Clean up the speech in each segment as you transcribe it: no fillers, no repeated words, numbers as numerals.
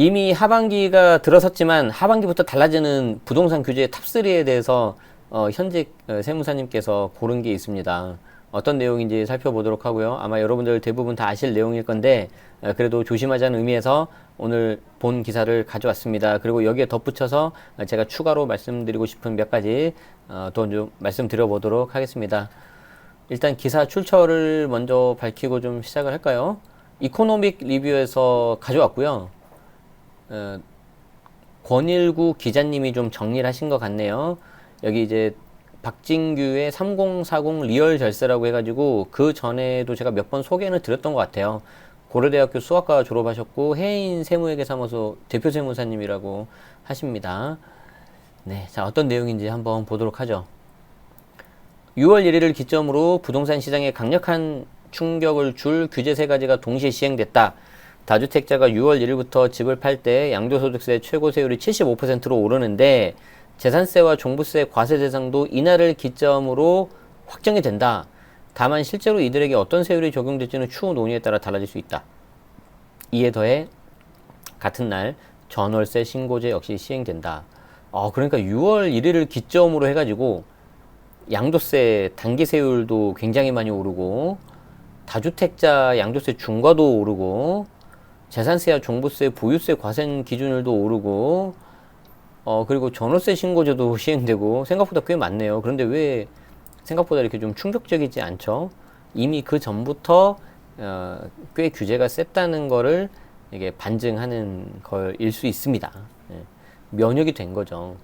이미 하반기가 들어섰지만 하반기부터 달라지는 부동산 규제 탑3에 대해서 현직 세무사님께서 고른 게 있습니다. 어떤 내용인지 살펴보도록 하고요. 아마 여러분들 대부분 다 아실 내용일 건데 그래도 조심하자는 의미에서 오늘 본 기사를 가져왔습니다. 그리고 여기에 덧붙여서 제가 추가로 말씀드리고 싶은 몇 가지 더 좀 말씀드려 보도록 하겠습니다. 일단 기사 출처를 먼저 밝히고 좀 시작을 할까요? 이코노믹 리뷰에서 가져왔고요. 권일구 기자님이 좀 정리를 하신 것 같네요. 여기 이제 박진규의 3040 리얼 절세라고 해가지고 그 전에도 제가 몇 번 소개는 드렸던 것 같아요. 고려대학교 수학과 졸업하셨고 해인 세무회계사무소 대표 세무사님이라고 하십니다. 네, 자 어떤 내용인지 한번 보도록 하죠. 6월 1일을 기점으로 부동산 시장에 강력한 충격을 줄 규제 3가지가 동시에 시행됐다. 다주택자가 6월 1일부터 집을 팔 때 양도소득세 최고 세율이 75%로 오르는데 재산세와 종부세 과세 대상도 이날을 기점으로 확정이 된다. 다만 실제로 이들에게 어떤 세율이 적용될지는 추후 논의에 따라 달라질 수 있다. 이에 더해 같은 날 전월세 신고제 역시 시행된다. 그러니까 6월 1일을 기점으로 해가지고 양도세 단기 세율도 굉장히 많이 오르고 다주택자 양도세 중과도 오르고 재산세와 종부세, 보유세 과세 기준율도 오르고 그리고 전월세 신고제도 시행되고 생각보다 꽤 많네요. 그런데 왜 생각보다 이렇게 좀 충격적이지 않죠? 이미 그 전부터 꽤 규제가 셌다는 거를 이게 반증하는 걸일 수 있습니다. 예. 면역이 된 거죠.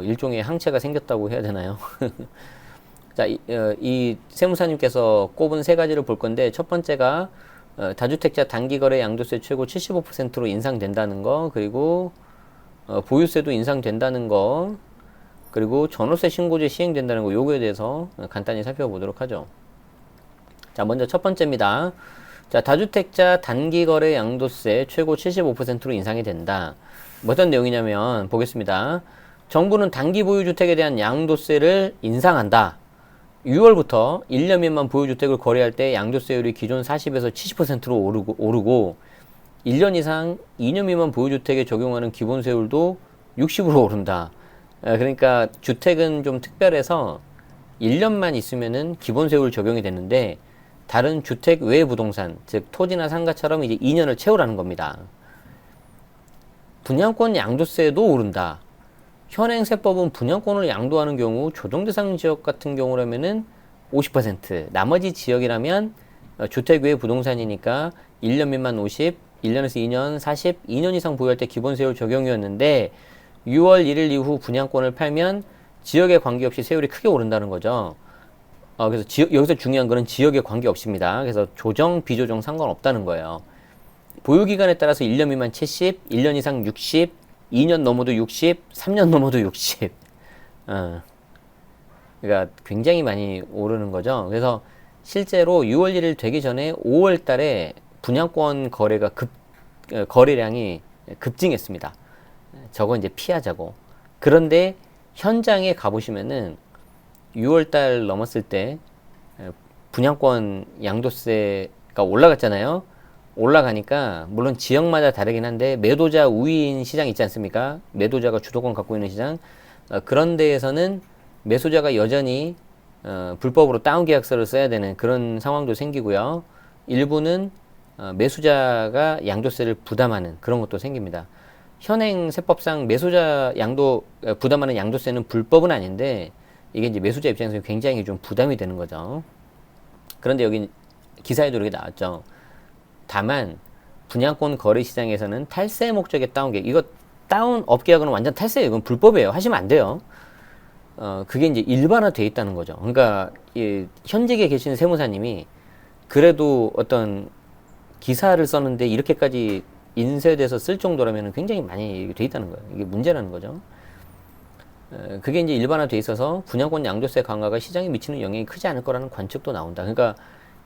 일종의 항체가 생겼다고 해야 되나요? 자, 이 세무사님께서 꼽은 3가지를 볼 건데 첫 번째가 다주택자 단기거래 양도세 최고 75%로 인상된다는 거, 그리고 보유세도 인상된다는 거, 그리고 전월세 신고제 시행된다는 거, 요거에 대해서 간단히 살펴보도록 하죠. 자, 먼저 첫 번째입니다. 자, 다주택자 단기거래 양도세 최고 75%로 인상이 된다. 어떤 내용이냐면 보겠습니다. 정부는 단기 보유주택에 대한 양도세를 인상한다. 6월부터 1년 미만 보유주택을 거래할 때 양도세율이 기존 40에서 70%로 오르고 1년 이상 2년 미만 보유주택에 적용하는 기본세율도 60으로 오른다. 그러니까 주택은 좀 특별해서 1년만 있으면은 기본세율 적용이 되는데 다른 주택 외 부동산, 즉 토지나 상가처럼 이제 2년을 채우라는 겁니다. 분양권 양도세도 오른다. 현행 세법은 분양권을 양도하는 경우 조정대상 지역 같은 경우라면은 50%, 나머지 지역이라면 주택 외 부동산이니까 1년 미만 50, 1년에서 2년 40, 2년 이상 보유할 때 기본세율 적용이었는데 6월 1일 이후 분양권을 팔면 지역에 관계없이 세율이 크게 오른다는 거죠. 그래서 여기서 중요한 거는 지역에 관계없습니다. 그래서 조정, 비조정 상관없다는 거예요. 보유기간에 따라서 1년 미만 70, 1년 이상 60, 2년 넘어도 60, 3년 넘어도 60. 그러니까 굉장히 많이 오르는 거죠. 그래서 실제로 6월 1일 되기 전에 5월 달에 분양권 거래량이 급증했습니다. 저거 이제 피하자고. 그런데 현장에 가보시면은 6월 달 넘었을 때 분양권 양도세가 올라갔잖아요. 올라가니까 물론 지역마다 다르긴 한데 매도자 우위인 시장 있지 않습니까? 매도자가 주도권 갖고 있는 시장, 그런 데에서는 매수자가 여전히 불법으로 다운 계약서를 써야 되는 그런 상황도 생기고요. 일부는 매수자가 양도세를 부담하는 그런 것도 생깁니다. 현행 세법상 매수자 부담하는 양도세는 불법은 아닌데 이게 이제 매수자 입장에서 굉장히 좀 부담이 되는 거죠. 그런데 여기 기사에도 이렇게 나왔죠. 다만 분양권 거래 시장에서는 탈세 목적의 다운계약, 이거 다운 업계약은 완전 탈세예요. 이건 불법이에요. 하시면 안 돼요. 그게 이제 일반화되어 있다는 거죠. 그러니까 현직에 계신 세무사님이 그래도 어떤 기사를 썼는데 이렇게까지 인쇄돼서 쓸 정도라면 굉장히 많이 돼 있다는 거예요. 이게 문제라는 거죠. 그게 이제 일반화돼 있어서 분양권 양도세 강화가 시장에 미치는 영향이 크지 않을 거라는 관측도 나온다. 그러니까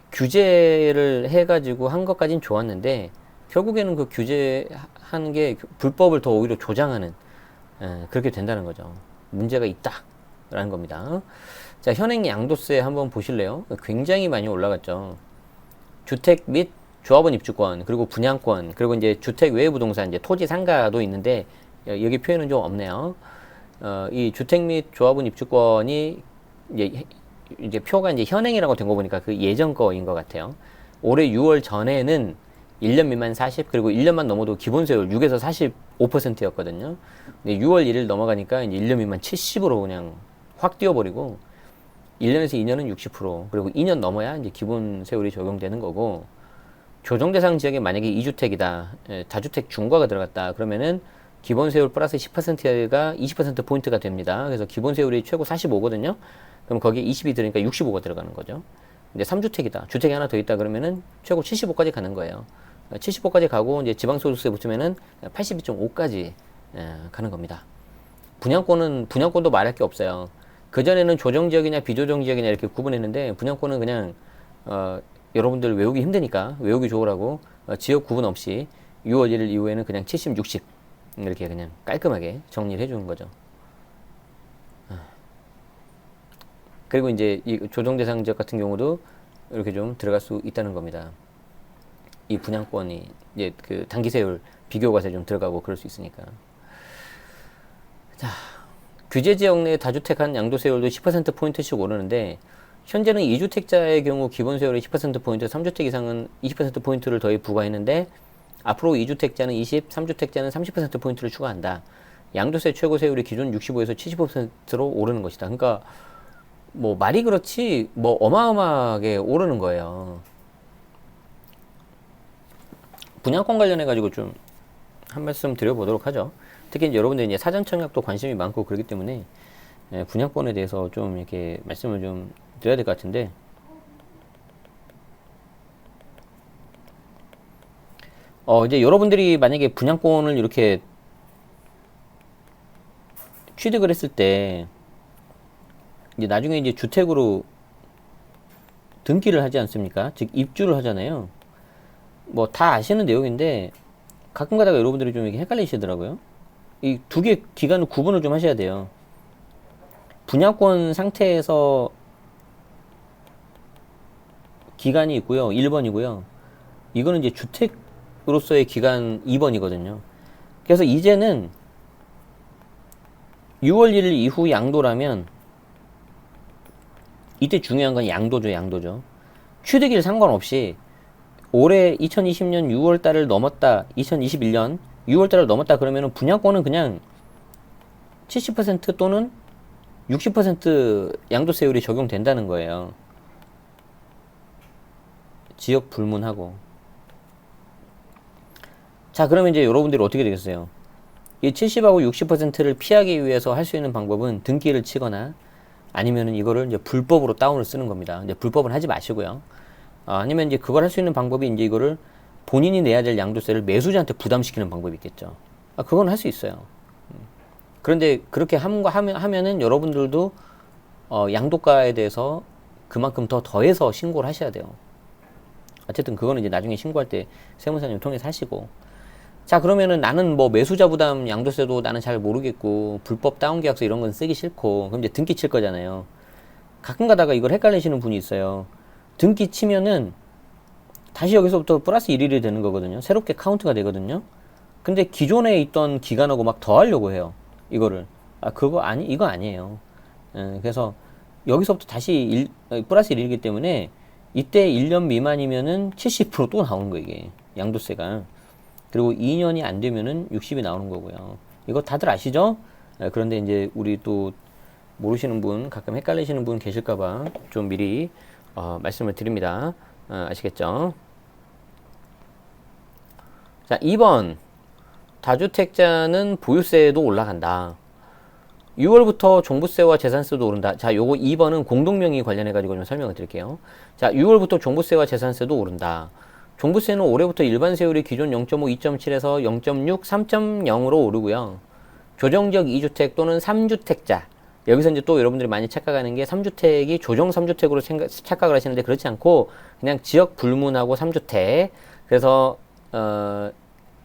규제를 해가지고 한 것까진 좋았는데 결국에는 그 규제하는 게 불법을 더 오히려 조장하는 그렇게 된다는 거죠. 문제가 있다라는 겁니다. 자, 현행 양도세 한번 보실래요? 굉장히 많이 올라갔죠. 주택 및 조합원 입주권, 그리고 분양권, 그리고 이제 주택 외 부동산, 이제 토지 상가도 있는데, 여기 표현은 좀 없네요. 이 주택 및 조합원 입주권이 이제 표가 이제 현행이라고 된 거 보니까 그 예전 거인 것 같아요. 올해 6월 전에는 1년 미만 40, 그리고 1년만 넘어도 기본세율 6에서 45%였거든요. 근데 6월 1일 넘어가니까 이제 1년 미만 70으로 그냥 확 뛰어버리고, 1년에서 2년은 60%, 그리고 2년 넘어야 이제 기본세율이 적용되는 거고, 조정대상 지역에 만약에 2주택이다, 다주택 중과가 들어갔다, 그러면은 기본세율 플러스 10%가 20%포인트가 됩니다. 그래서 기본세율이 최고 45거든요. 그럼 거기에 20이 들으니까 65가 들어가는 거죠. 근데 3주택이다. 주택이 하나 더 있다 그러면은 최고 75까지 가는 거예요. 75까지 가고 이제 지방소득세 붙으면은 82.5까지 가는 겁니다. 분양권도 말할 게 없어요. 그전에는 조정지역이냐 비조정지역이냐 이렇게 구분했는데, 분양권은 그냥 여러분들 외우기 힘드니까 외우기 좋으라고 지역 구분 없이 6월 1일 이후에는 그냥 70, 60 이렇게 그냥 깔끔하게 정리를 해주는 거죠. 그리고 이제 이 조정대상 지역 같은 경우도 이렇게 좀 들어갈 수 있다는 겁니다. 이 분양권이 이제 그 단기세율 비교과세 좀 들어가고 그럴 수 있으니까. 자, 규제 지역 내 다주택한 양도세율도 10%포인트씩 오르는데, 현재는 2주택자의 경우 기본세율이 10%포인트, 3주택 이상은 20%포인트를 더해 부과했는데, 앞으로 2주택자는 20, 3주택자는 30%포인트를 추가한다. 양도세 최고세율이 기존 65에서 70%로 오르는 것이다. 그러니까 뭐 말이 그렇지 뭐 어마어마하게 오르는 거예요. 분양권 관련해 가지고 좀 한 말씀 드려보도록 하죠. 특히 이제 여러분들 이제 사전 청약도 관심이 많고 그렇기 때문에 분양권에 대해서 좀 이렇게 말씀을 좀 드려야 될 것 같은데, 이제 여러분들이 만약에 분양권을 이렇게 취득을 했을 때, 이제 나중에 이제 주택으로 등기를 하지 않습니까? 즉, 입주를 하잖아요. 뭐, 다 아시는 내용인데, 가끔 가다가 여러분들이 좀 이렇게 헷갈리시더라고요. 이 두 개 기간을 구분을 좀 하셔야 돼요. 분양권 상태에서 기간이 있고요. 1번이고요. 이거는 이제 주택으로서의 기간 2번이거든요. 그래서 이제는 6월 1일 이후 양도라면, 이때 중요한 건 양도죠, 양도죠. 취득일 상관없이 올해 2020년 6월 달을 넘었다, 2021년 6월 달을 넘었다 그러면은 분양권은 그냥 70% 또는 60% 양도세율이 적용된다는 거예요. 지역 불문하고. 자, 그러면 이제 여러분들이 어떻게 되겠어요? 이 70하고 60%를 피하기 위해서 할 수 있는 방법은 등기를 치거나, 아니면은 이거를 이제 불법으로 다운을 쓰는 겁니다. 이제 불법은 하지 마시고요. 아니면 이제 그걸 할 수 있는 방법이 이제 이거를 본인이 내야 될 양도세를 매수자한테 부담시키는 방법이 있겠죠. 그건 할 수 있어요. 그런데 그렇게 하면은 여러분들도 양도가에 대해서 그만큼 더해서 신고를 하셔야 돼요. 어쨌든 그거는 이제 나중에 신고할 때 세무사님 통해서 하시고. 자, 그러면은 나는 뭐 매수자 부담 양도세도 나는 잘 모르겠고 불법 다운 계약서 이런 건 쓰기 싫고, 그럼 이제 등기 칠 거잖아요. 가끔 가다가 이걸 헷갈리시는 분이 있어요. 등기 치면은 다시 여기서부터 플러스 1일이 되는 거거든요. 새롭게 카운트가 되거든요. 근데 기존에 있던 기간하고 막 더하려고 해요. 이거를. 이거 아니에요. 그래서 여기서부터 다시 플러스 1이기 때문에 이때 1년 미만이면은 70%또 나오는 거예요, 이게. 양도세가. 그리고 2년이 안 되면은 60이 나오는 거고요. 이거 다들 아시죠? 그런데 이제 우리 또 모르시는 분, 가끔 헷갈리시는 분 계실까봐 좀 미리 말씀을 드립니다. 아시겠죠? 자, 2번. 다주택자는 보유세도 올라간다. 6월부터 종부세와 재산세도 오른다. 자, 요거 2번은 공동명의 관련해가지고 좀 설명을 드릴게요. 자, 6월부터 종부세와 재산세도 오른다. 종부세는 올해부터 일반 세율이 기존 0.5, 2.7에서 0.6, 3.0으로 오르고요. 조정지역 2주택 또는 3주택자. 여기서 이제 또 여러분들이 많이 착각하는 게 3주택이 조정 3주택으로 착각을 하시는데 그렇지 않고 그냥 지역 불문하고 3주택. 그래서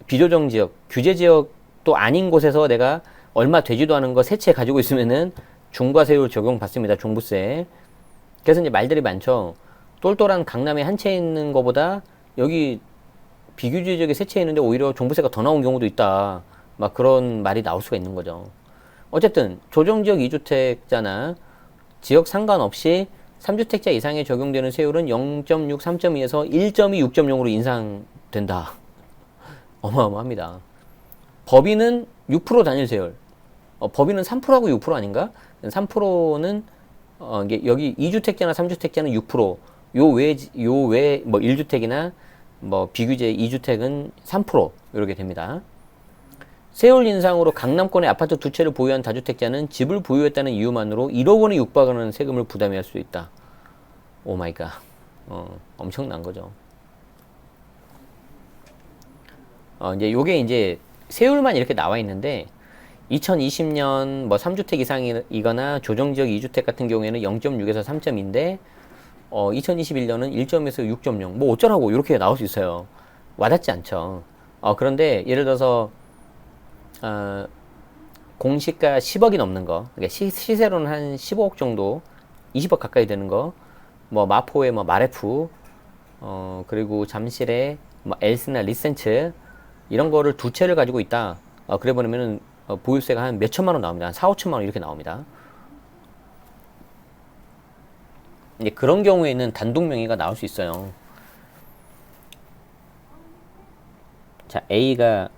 비조정 지역, 규제 지역도 아닌 곳에서 내가 얼마 되지도 않은 거 세 채 가지고 있으면은 중과세율 적용 받습니다. 종부세. 그래서 이제 말들이 많죠. 똘똘한 강남에 한 채 있는 거보다 여기 비규제적인 세채했는데 오히려 종부세가 더 나온 경우도 있다. 막 그런 말이 나올 수가 있는 거죠. 어쨌든 조정지역 2주택자나 지역 상관없이 3주택자 이상에 적용되는 세율은 0.6, 3.2에서 1.2, 6.0으로 인상된다. 어마어마합니다. 법인은 6% 단일 세율. 법인은 3%하고 6% 아닌가? 3%는 이게 여기 2주택자나 3주택자는 6%, 요 외 뭐 1주택이나 뭐 비규제 2주택은 3% 이렇게 됩니다. 세율 인상으로 강남권의 아파트 두 채를 보유한 다주택자는 집을 보유했다는 이유만으로 1억 원에 육박하는 세금을 부담해야 할 수 있다. 오 마이 갓. 엄청난 거죠. 이제 요게 이제 세율만 이렇게 나와 있는데 2020년 뭐 3주택 이상이거나 조정지역 2주택 같은 경우에는 0.6에서 3.2인데 2021년은 1점에서 6.0 뭐 어쩌라고 이렇게 나올 수 있어요. 와닿지 않죠. 그런데 예를 들어서 공시가 10억이 넘는 거, 그러니까 시세로는 한 15억 정도, 20억 가까이 되는 거, 뭐 마포의 뭐 마레프, 그리고 잠실의 뭐 엘스나 리센츠 이런 거를 두 채를 가지고 있다. 그래 보면은 보유세가 한 몇 천만 원 나옵니다. 한 4, 5천만 원 이렇게 나옵니다. 이제 그런 경우에는 단독 명의가 나올 수 있어요. 자, A가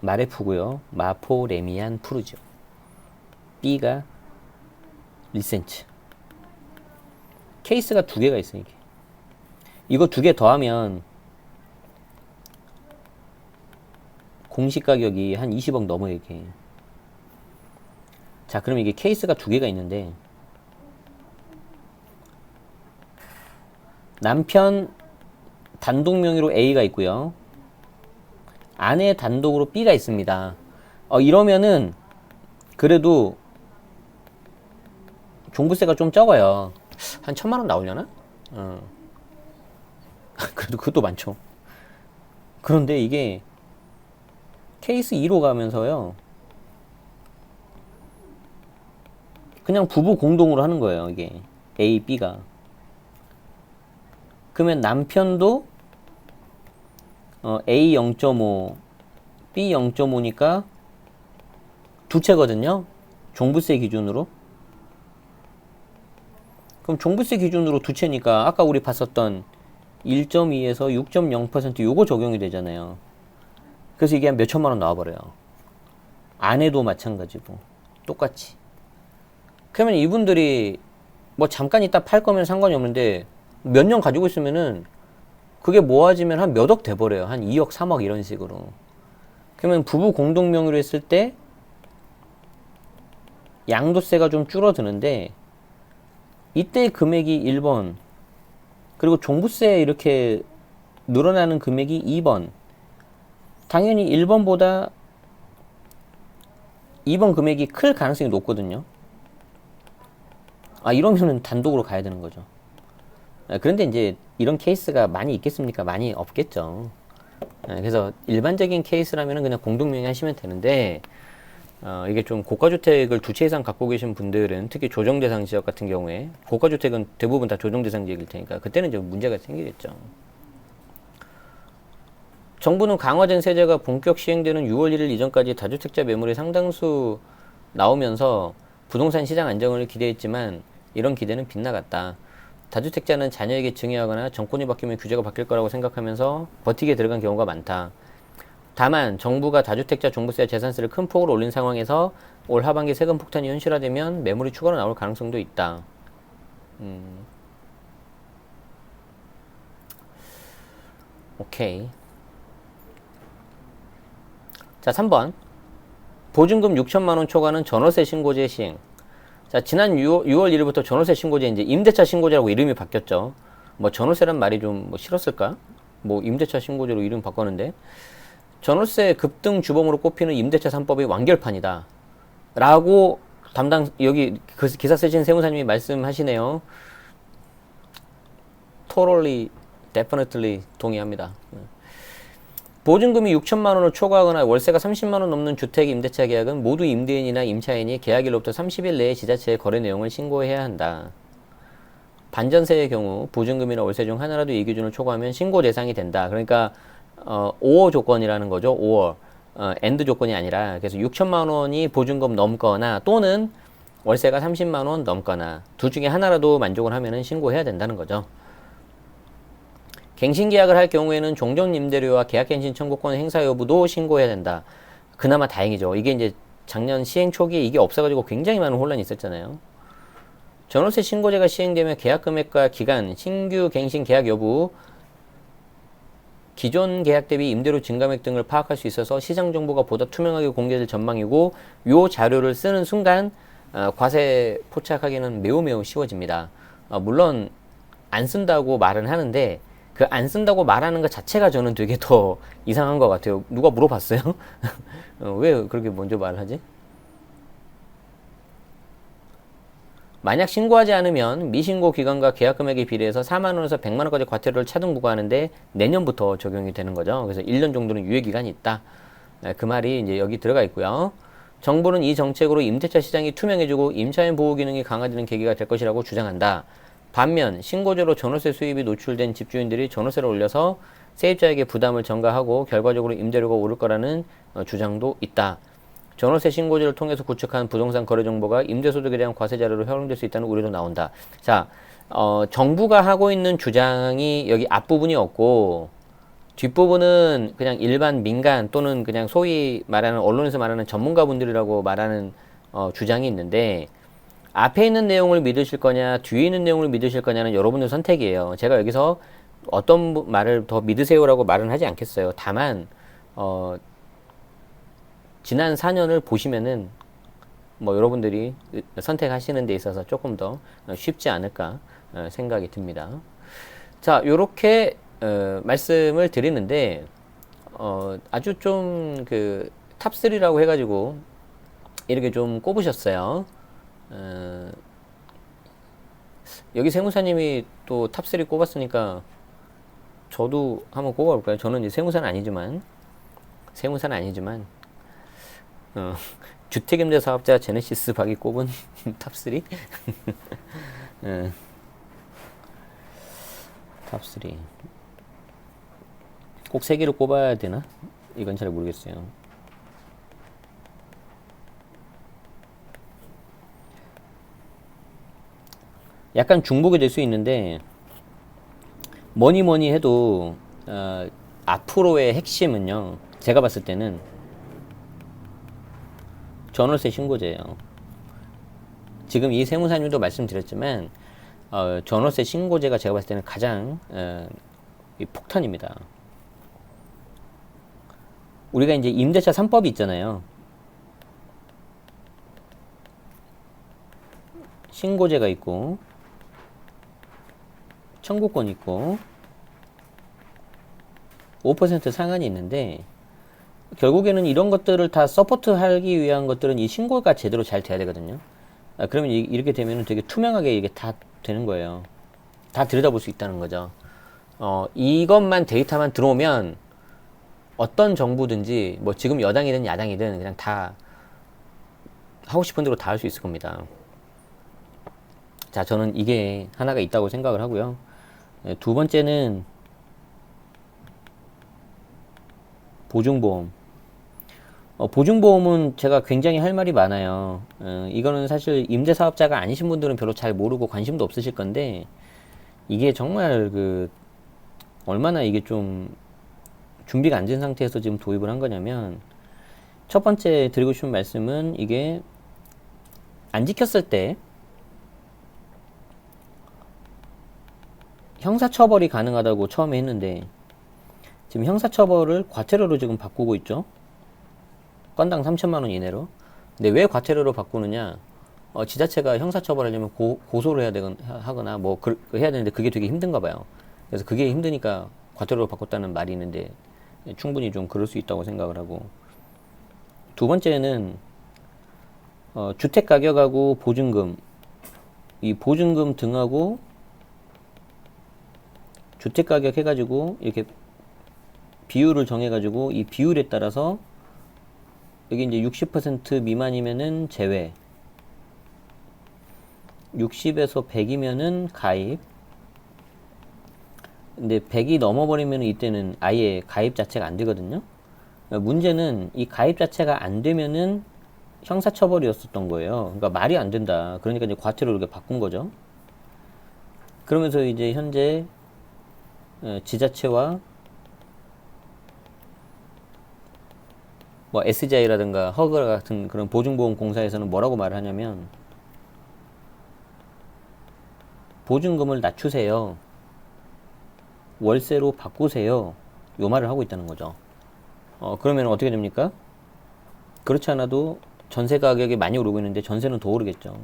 마레프고요. 마포, 레미안, 푸르죠. B가 리센츠. 케이스가 두 개가 있어요. 이거 두 개 더하면 공시가격이 한 20억 넘어요. 이게. 자, 그럼 이게 케이스가 두 개가 있는데 남편 단독 명의로 A가 있고요. 아내 단독으로 B가 있습니다. 이러면은 그래도 종부세가 좀 적어요. 한 1,000만 원 나오려나? 그래도 그것도 많죠. 그런데 이게 케이스 2로 가면서요. 그냥 부부 공동으로 하는 거예요. 이게 A, B가. 그러면 남편도 A 0.5, B 0.5니까 두 채거든요. 종부세 기준으로. 그럼 종부세 기준으로 두 채니까 아까 우리 봤었던 1.2에서 6.0% 요거 적용이 되잖아요. 그래서 이게 한 몇 천만 원 나와버려요. 아내도 마찬가지고 똑같이. 그러면 이분들이 뭐 잠깐 있다 팔 거면 상관이 없는데 몇 년 가지고 있으면은 그게 모아지면 한 몇 억 돼버려요. 한 2억, 3억 이런 식으로. 그러면 부부 공동 명의로 했을 때 양도세가 좀 줄어드는데 이때 금액이 1번 그리고 종부세 이렇게 늘어나는 금액이 2번 당연히 1번보다 2번 금액이 클 가능성이 높거든요. 이러면은 단독으로 가야 되는 거죠. 그런데 이제 이런 케이스가 많이 있겠습니까? 많이 없겠죠. 그래서 일반적인 케이스라면 그냥 공동명의 하시면 되는데 이게 좀 고가주택을 두 채 이상 갖고 계신 분들은 특히 조정대상 지역 같은 경우에 고가주택은 대부분 다 조정대상 지역일 테니까 그때는 좀 문제가 생기겠죠. 정부는 강화된 세제가 본격 시행되는 6월 1일 이전까지 다주택자 매물이 상당수 나오면서 부동산 시장 안정을 기대했지만 이런 기대는 빗나갔다. 다주택자는 자녀에게 증여하거나 정권이 바뀌면 규제가 바뀔 거라고 생각하면서 버티게 들어간 경우가 많다. 다만 정부가 다주택자 종부세 재산세를 큰 폭으로 올린 상황에서 올 하반기 세금 폭탄이 현실화되면 매물이 추가로 나올 가능성도 있다. 오케이. 자, 3번. 보증금 6천만 원 초과는 전월세 신고제 시행. 자, 지난 6월 1일부터 전월세 신고제 이제 임대차 신고제라고 이름이 바뀌었죠. 뭐 전월세란 말이 좀 뭐 싫었을까? 뭐 임대차 신고제로 이름 바꿨는데 전월세 급등 주범으로 꼽히는 임대차 3법이 완결판이다. 라고 여기 그 기사 쓰신 세무사님이 말씀하시네요. Totally, definitely 동의합니다. 보증금이 6천만 원을 초과하거나 월세가 30만 원 넘는 주택 임대차 계약은 모두 임대인이나 임차인이 계약일로부터 30일 내에 지자체에 거래 내용을 신고해야 한다. 반전세의 경우 보증금이나 월세 중 하나라도 이 기준을 초과하면 신고 대상이 된다. 그러니까 5월 조건이라는 거죠. 5월 엔드 조건이 아니라, 그래서 6천만 원이 보증금 넘거나 또는 월세가 30만 원 넘거나 둘 중에 하나라도 만족을 하면은 신고해야 된다는 거죠. 갱신 계약을 할 경우에는 종전 임대료와 계약갱신 청구권 행사 여부도 신고해야 된다. 그나마 다행이죠. 이게 이제 작년 시행 초기에 이게 없어가지고 굉장히 많은 혼란이 있었잖아요. 전월세 신고제가 시행되면 계약 금액과 기간, 신규 갱신 계약 여부, 기존 계약 대비 임대료 증가액 등을 파악할 수 있어서 시장 정보가 보다 투명하게 공개될 전망이고, 요 자료를 쓰는 순간 과세 포착하기는 매우 쉬워집니다. 물론 안 쓴다고 말은 하는데 그 안 쓴다고 말하는 것 자체가 저는 되게 더 이상한 것 같아요. 누가 물어봤어요? 왜 그렇게 먼저 말을 하지? 만약 신고하지 않으면 미신고 기간과 계약 금액에 비례해서 4만 원에서 100만 원까지 과태료를 차등 부과하는데 내년부터 적용이 되는 거죠. 그래서 1년 정도는 유예 기간이 있다. 그 말이 이제 여기 들어가 있고요. 정부는 이 정책으로 임대차 시장이 투명해지고 임차인 보호 기능이 강화되는 계기가 될 것이라고 주장한다. 반면 신고제로 전월세 수입이 노출된 집주인들이 전월세를 올려서 세입자에게 부담을 전가하고 결과적으로 임대료가 오를 거라는 주장도 있다. 전월세 신고제를 통해서 구축한 부동산 거래 정보가 임대소득에 대한 과세 자료로 활용될 수 있다는 우려도 나온다. 자, 정부가 하고 있는 주장이 여기 앞부분이 없고 뒷부분은 그냥 일반 민간 또는 그냥 소위 말하는 언론에서 말하는 전문가분들이라고 말하는 주장이 있는데, 앞에 있는 내용을 믿으실 거냐 뒤에 있는 내용을 믿으실 거냐는 여러분의 선택이에요. 제가 여기서 어떤 말을 더 믿으세요라고 말은 하지 않겠어요. 다만 지난 4년을 보시면은 뭐 여러분들이 선택하시는 데 있어서 조금 더 쉽지 않을까 생각이 듭니다. 자, 요렇게 말씀을 드리는데 아주 좀 그 탑3라고 해가지고 이렇게 좀 꼽으셨어요. 여기 세무사님이 또 탑3 꼽았으니까 저도 한번 꼽아볼까요? 저는 이제 세무사는 아니지만 주택임대사업자 제네시스 박이 꼽은 탑3 탑3 꼭 3개를 꼽아야 되나? 이건 잘 모르겠어요. 약간 중복이 될 수 있는데 뭐니 해도 앞으로의 핵심은요, 제가 봤을 때는 전월세 신고제예요. 지금 이 세무사님도 말씀드렸지만 전월세 신고제가 제가 봤을 때는 가장 폭탄입니다. 우리가 이제 임대차 3법이 있잖아요. 신고제가 있고 청구권 있고 5% 상한이 있는데, 결국에는 이런 것들을 다 서포트하기 위한 것들은 이 신고가 제대로 잘 돼야 되거든요. 그러면 이렇게 되면 되게 투명하게 이게 다 되는 거예요. 다 들여다볼 수 있다는 거죠. 이것만 데이터만 들어오면 어떤 정부든지 뭐 지금 여당이든 야당이든 그냥 다 하고 싶은 대로 다 할 수 있을 겁니다. 자, 저는 이게 하나가 있다고 생각을 하고요. 두 번째는 보증보험. 보증보험은 제가 굉장히 할 말이 많아요. 이거는 사실 임대사업자가 아니신 분들은 별로 잘 모르고 관심도 없으실 건데, 이게 정말 얼마나 이게 좀 준비가 안 된 상태에서 지금 도입을 한 거냐면, 첫 번째 드리고 싶은 말씀은 이게 안 지켰을 때 형사처벌이 가능하다고 처음에 했는데, 지금 형사처벌을 과태료로 지금 바꾸고 있죠. 건당 3천만원 이내로. 근데 왜 과태료로 바꾸느냐? 지자체가 형사처벌하려면 고소를 하거나 뭐 해야 되는데 그게 되게 힘든가 봐요. 그래서 그게 힘드니까 과태료로 바꿨다는 말이 있는데, 충분히 좀 그럴 수 있다고 생각을 하고, 두 번째는 주택가격하고 보증금, 이 보증금 등하고 주택가격 해가지고 이렇게 비율을 정해가지고 이 비율에 따라서 여기 이제 60% 미만이면은 제외, 60에서 100이면은 가입. 근데 100이 넘어버리면 이때는 아예 가입 자체가 안 되거든요. 문제는 이 가입 자체가 안 되면은 형사처벌이었었던 거예요. 그러니까 말이 안 된다. 그러니까 이제 과태료 이렇게 바꾼 거죠. 그러면서 이제 현재 지자체와 뭐 SGI라든가 허그 같은 그런 보증보험공사에서는 뭐라고 말을 하냐면 보증금을 낮추세요. 월세로 바꾸세요. 요 말을 하고 있다는 거죠. 그러면 어떻게 됩니까? 그렇지 않아도 전세 가격이 많이 오르고 있는데 전세는 더 오르겠죠.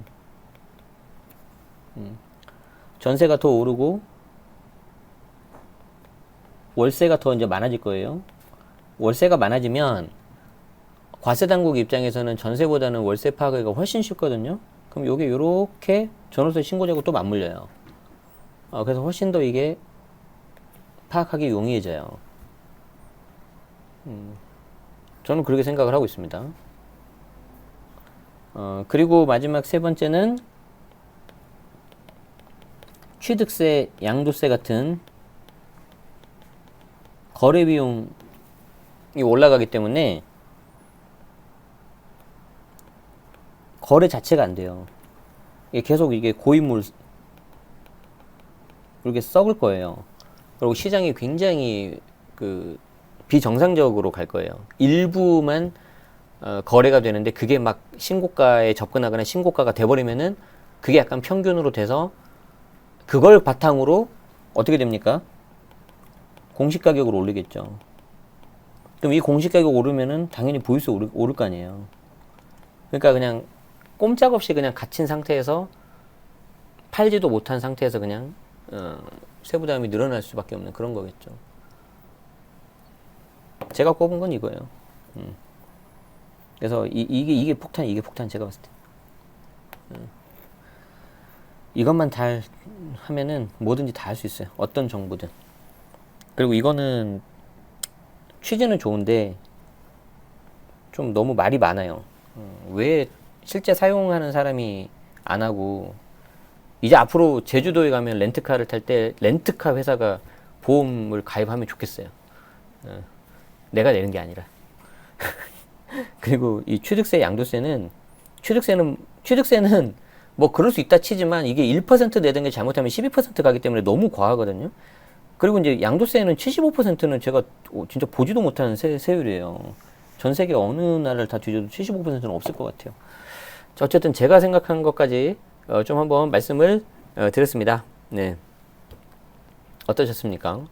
전세가 더 오르고 월세가 더 이제 많아질 거예요. 월세가 많아지면 과세 당국 입장에서는 전세보다는 월세 파악하기가 훨씬 쉽거든요. 그럼 요게 요렇게 전월세 신고제하고 또 맞물려요. 그래서 훨씬 더 이게 파악하기 용이해져요. 저는 그렇게 생각을 하고 있습니다. 그리고 마지막 세 번째는 취득세, 양도세 같은 거래 비용이 올라가기 때문에 거래 자체가 안 돼요. 이게 계속 이게 고인물 이렇게 썩을 거예요. 그리고 시장이 굉장히 그 비정상적으로 갈 거예요. 일부만 거래가 되는데 그게 막 신고가에 접근하거나 신고가가 돼버리면은 그게 약간 평균으로 돼서 그걸 바탕으로 어떻게 됩니까? 공시가격을 올리겠죠. 그럼 이 공시가격 오르면은 당연히 보유세 오를 거 아니에요. 그러니까 그냥 꼼짝없이 그냥 갇힌 상태에서 팔지도 못한 상태에서 그냥 세부담이 늘어날 수밖에 없는 그런 거겠죠. 제가 꼽은 건 이거예요. 그래서 이게 폭탄 제가 봤을 때. 이것만 잘 하면은 뭐든지 다 할 수 있어요. 어떤 정보든. 그리고 이거는 취지는 좋은데 좀 너무 말이 많아요. 왜 실제 사용하는 사람이 안 하고 이제 앞으로 제주도에 가면 렌트카를 탈 때 렌트카 회사가 보험을 가입하면 좋겠어요. 내가 내는 게 아니라. 그리고 이 취득세는 뭐 그럴 수 있다 치지만 이게 1% 내던 게 잘못하면 12% 가기 때문에 너무 과하거든요. 그리고 이제 양도세는 75%는 제가 진짜 보지도 못하는 세율이에요. 전 세계 어느 나라를 다 뒤져도 75%는 없을 것 같아요. 자, 어쨌든 제가 생각한 것까지 좀 한번 말씀을 드렸습니다. 네. 어떠셨습니까?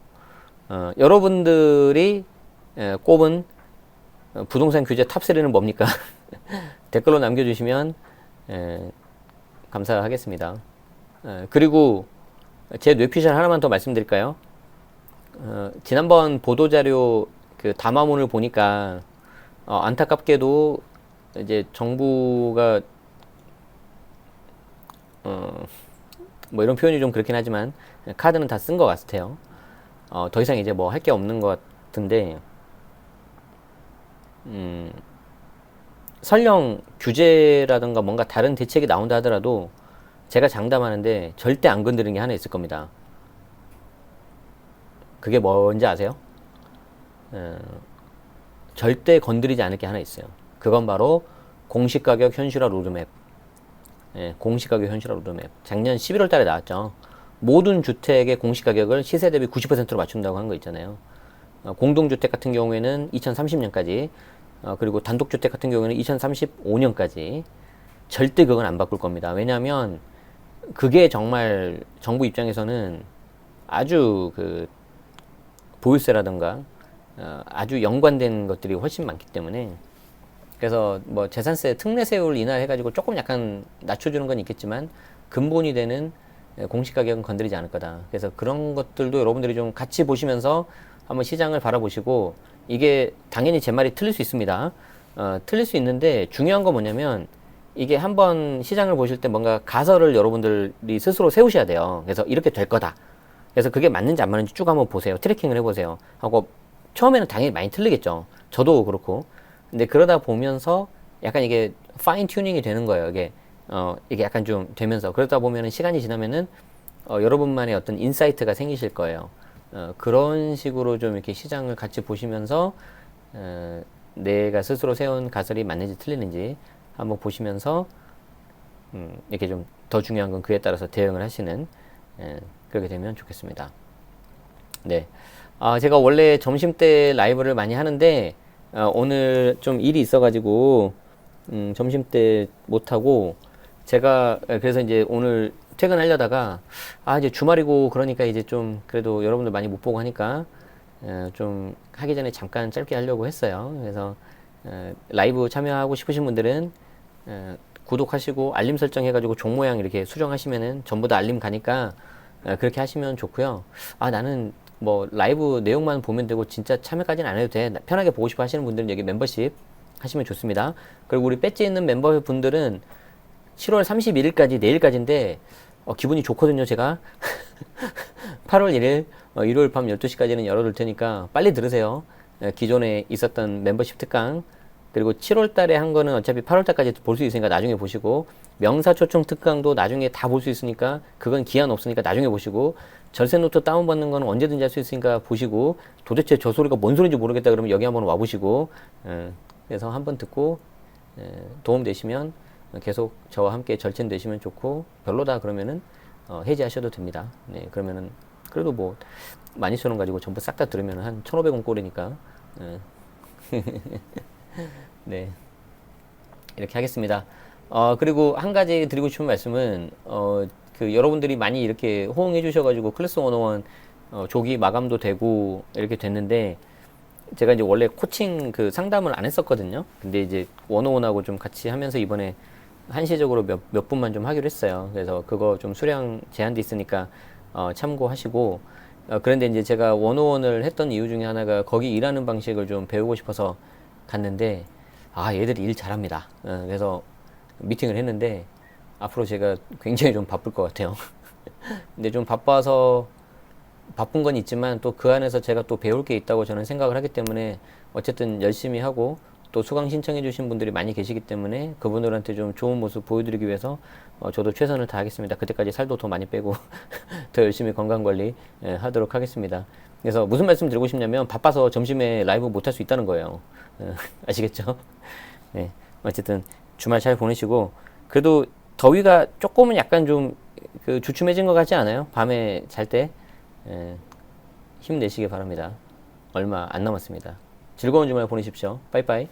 여러분들이 꼽은 부동산 규제 탑3는 뭡니까? 댓글로 남겨주시면 감사하겠습니다. 그리고 제 뇌피셜 하나만 더 말씀드릴까요? 지난번 보도자료 그 담화문을 보니까 안타깝게도 이제 정부가 뭐 이런 표현이 좀 그렇긴 하지만 카드는 다 쓴 것 같아요. 더 이상 이제 뭐 할 게 없는 것 같은데 설령 규제라든가 뭔가 다른 대책이 나온다 하더라도 제가 장담하는데 절대 안 건드리는 게 하나 있을 겁니다. 그게 뭔지 아세요? 절대 건드리지 않을 게 하나 있어요. 그건 바로 공시가격 현실화 로드맵. 공시가격 현실화 로드맵. 작년 11월 달에 나왔죠. 모든 주택의 공시가격을 시세 대비 90%로 맞춘다고 한 거 있잖아요. 공동주택 같은 경우에는 2030년까지, 그리고 단독주택 같은 경우에는 2035년까지 절대 그건 안 바꿀 겁니다. 왜냐하면 그게 정말 정부 입장에서는 아주 그 보유세라든가 아주 연관된 것들이 훨씬 많기 때문에, 그래서 뭐 재산세 특례세율 인하해가지고 조금 약간 낮춰주는 건 있겠지만 근본이 되는 공시가격은 건드리지 않을 거다. 그래서 그런 것들도 여러분들이 좀 같이 보시면서 한번 시장을 바라보시고, 이게 당연히 제 말이 틀릴 수 있습니다. 틀릴 수 있는데 중요한 건 뭐냐면 이게 한번 시장을 보실 때 뭔가 가설을 여러분들이 스스로 세우셔야 돼요. 그래서 이렇게 될 거다. 그래서 그게 맞는지 안 맞는지 쭉 한번 보세요. 트래킹을 해보세요. 하고 처음에는 당연히 많이 틀리겠죠. 저도 그렇고. 근데 그러다 보면서 약간 이게 파인 튜닝이 되는 거예요. 이게 이게 약간 좀 되면서 그러다 보면은 시간이 지나면은 여러분만의 어떤 인사이트가 생기실 거예요. 그런 식으로 좀 이렇게 시장을 같이 보시면서 내가 스스로 세운 가설이 맞는지 틀리는지 한번 보시면서 이렇게 좀 더 중요한 건 그에 따라서 대응을 하시는 그렇게 되면 좋겠습니다. 네. 제가 원래 점심 때 라이브를 많이 하는데 오늘 좀 일이 있어가지고 점심 때 못하고 제가 그래서 이제 오늘 퇴근하려다가 이제 주말이고 그러니까 이제 좀 그래도 여러분들 많이 못 보고 하니까 좀 하기 전에 잠깐 짧게 하려고 했어요. 그래서 라이브 참여하고 싶으신 분들은 구독하시고 알림 설정 해가지고 종 모양 이렇게 수정하시면은 전부 다 알림 가니까 그렇게 하시면 좋고요. 나는 뭐 라이브 내용만 보면 되고 진짜 참여까지는 안 해도 돼. 편하게 보고 싶어 하시는 분들은 여기 멤버십 하시면 좋습니다. 그리고 우리 배지 있는 멤버분들은 7월 31일까지 내일까지인데 기분이 좋거든요. 제가 8월 1일 일요일 밤 12시까지는 열어둘 테니까 빨리 들으세요. 기존에 있었던 멤버십 특강 그리고 7월 달에 한 거는 어차피 8월 달까지 볼 수 있으니까 나중에 보시고 명사초청 특강도 나중에 다 볼 수 있으니까 그건 기한 없으니까 나중에 보시고 절세 노트 다운받는 거는 언제든지 할 수 있으니까 보시고 도대체 저 소리가 뭔 소리인지 모르겠다 그러면 여기 한번 와보시고 그래서 한번 듣고 도움 되시면 계속 저와 함께 절친되시면 좋고 별로다 그러면은 해지하셔도 됩니다. 네, 그러면은 그래도 뭐 12,000원 가지고 전부 싹 다 들으면 한 1,500원 꼴이니까 네, 이렇게 하겠습니다. 그리고 한 가지 드리고 싶은 말씀은 그 여러분들이 많이 이렇게 호응해 주셔가지고 클래스 101 조기 마감도 되고 이렇게 됐는데 제가 이제 원래 코칭 그 상담을 안 했었거든요. 근데 이제 101하고 좀 같이 하면서 이번에 한시적으로 몇 분만 좀 하기로 했어요. 그래서 그거 좀 수량 제한돼 있으니까 참고하시고 그런데 이제 제가 101을 했던 이유 중에 하나가 거기 일하는 방식을 좀 배우고 싶어서 갔는데 얘들이 일 잘합니다. 그래서 미팅을 했는데 앞으로 제가 굉장히 좀 바쁠 것 같아요. 근데 좀 바빠서 바쁜 건 있지만 또 그 안에서 제가 또 배울 게 있다고 저는 생각을 하기 때문에 어쨌든 열심히 하고 또 수강 신청해 주신 분들이 많이 계시기 때문에 그분들한테 좀 좋은 모습 보여드리기 위해서 저도 최선을 다하겠습니다. 그때까지 살도 더 많이 빼고 더 열심히 건강관리 하도록 하겠습니다. 그래서 무슨 말씀 드리고 싶냐면 바빠서 점심에 라이브 못 할 수 있다는 거예요. 아시겠죠? 네. 어쨌든 주말 잘 보내시고 그래도 더위가 조금은 약간 좀 그 주춤해진 것 같지 않아요? 밤에 잘 때 힘내시기 바랍니다. 얼마 안 남았습니다. 즐거운 주말 보내십시오. 빠이빠이.